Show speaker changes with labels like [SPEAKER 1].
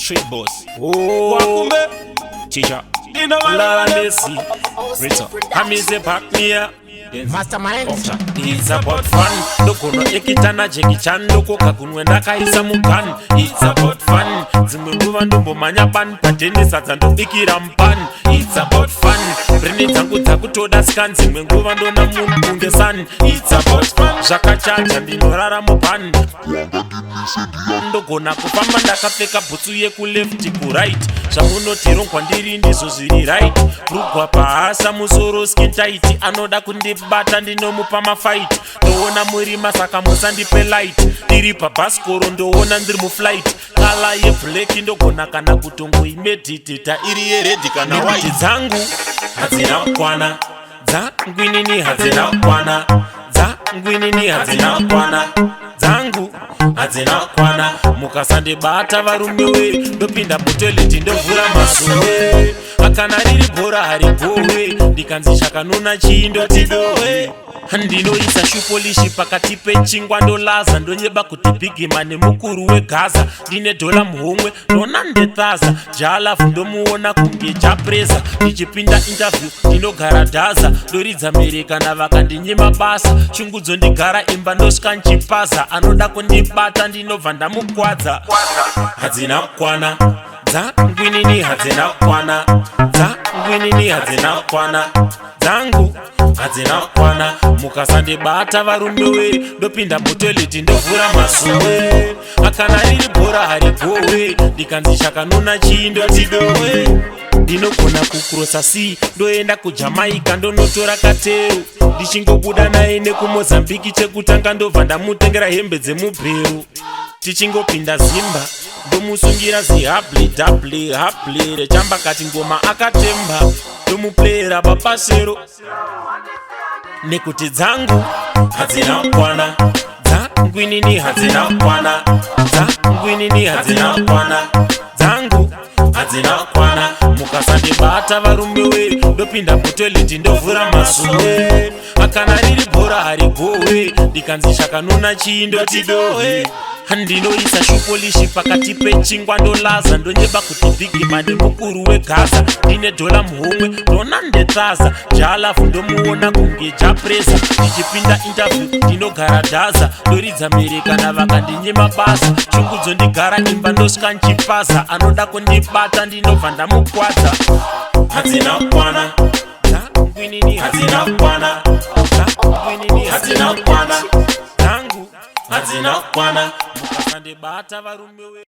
[SPEAKER 1] Street boss. Oh, teacher. Lara Messi. Rita. Hamize back me up.
[SPEAKER 2] Mastermind.
[SPEAKER 1] It's about fun. Doko no ekitana Jackie Chan. Doko kakunwenda kaisa mukan. It's about fun. Zimwenguva ndombo manyapan. Pateni satando ikirampan. It's about fun. Breni tangu takutoda scan. Zimwenguva ndona mungunge san. It's about fun. Zvakachacha ndinorara mupan. Ndogona kufamba ndakapfeka bhutsu yekulefti kuright. Zvamunotirongwa ndiri ndizvo zviri right. Rugwa pahasa musoro skin tight. Anoda kundibata ndinomupa mafight. Ndoona murima saka musandipe light. Ndiri pabhasikoro ndoona ndiri muflight. Kala yeblack ndogona kana kutongoimeditita iri yeredi kana white. Dzangu hadzina kukwana. Dzangwinini hadzina kukwana. Dzangwinini hadzina kukwana. Dzangu hadzina kukwana. Mukasandibata varume we ndopinda mutoileti ndovhura masuwe. Akana riri bhora harigowe. Ndikanzi chakanuna chindoti dowe. Ndinoisa shupolishi pakati pechingwa ndolaza. Ndonyeba kuti bigimane mukuru wegaza. Ndine dola muhomwe ndona ndetaza. Jalafu ndomuona kunge japresa. Ndichipinda interview ndinogara dhaza. Ndoridza Amerika navakandinyima basa. Shungudzo ndigara imba ndosvika nchipaza. Anoda kundibata ndinobva ndamukwadza. Hadzina kukwana. Dzangwinini hadzina kukwana. Dzangwinini hadzina kukwana. Dzangu hadzina kukwana. Mukasandibata varume we ndopinda mutoileti ndovhura masuwe. Akana riri bhora harigowe. Ndikanzi chakanuna chindoti dowe. Ndinogona kucrossa sea ndoenda kuJamaica ndonotora katero. Ndichingobuda naye nekumozambiki chekutanga ndobva ndamutengera hembe dzemubhero. Tichingopinda Zimba ndomusungira zihable double hable rechamba kati ngoma akatemba ndomuplayera papasero. Nekuti dzangu hadzina kukwana. Dzangwinini hadzina kukwana. Dzangwinini hadzina kukwana. Dzangu hadzina kukwana. Mukasandibata varume we ndopinda mutoileti ndovhura masuwe. Akana riri bhora harigowe. Ndikanzi chakanuna chindoti dowe. Ndinoisa shupolishi pakati pechingwa ndolaza. Ndonyeba kuti bigimane mukuru wegaza. Ndine dola muhomwe ndona ndetaza. Jalafu ndomuona kunge japresa. Ndichipinda interview ndinogara dhaza. Ndoridza Amerika navakandinyima basa. Shungudzo ndigara imba ndosvika nchipaza. Anoda kundibata ndinobva ndamukwadza. Hadzina kukwana. Dzangwinini hadzina kukwana. Dzangwinini hadzina kukwana. Dzangu hadzina kukwana. Mukasandibata varume we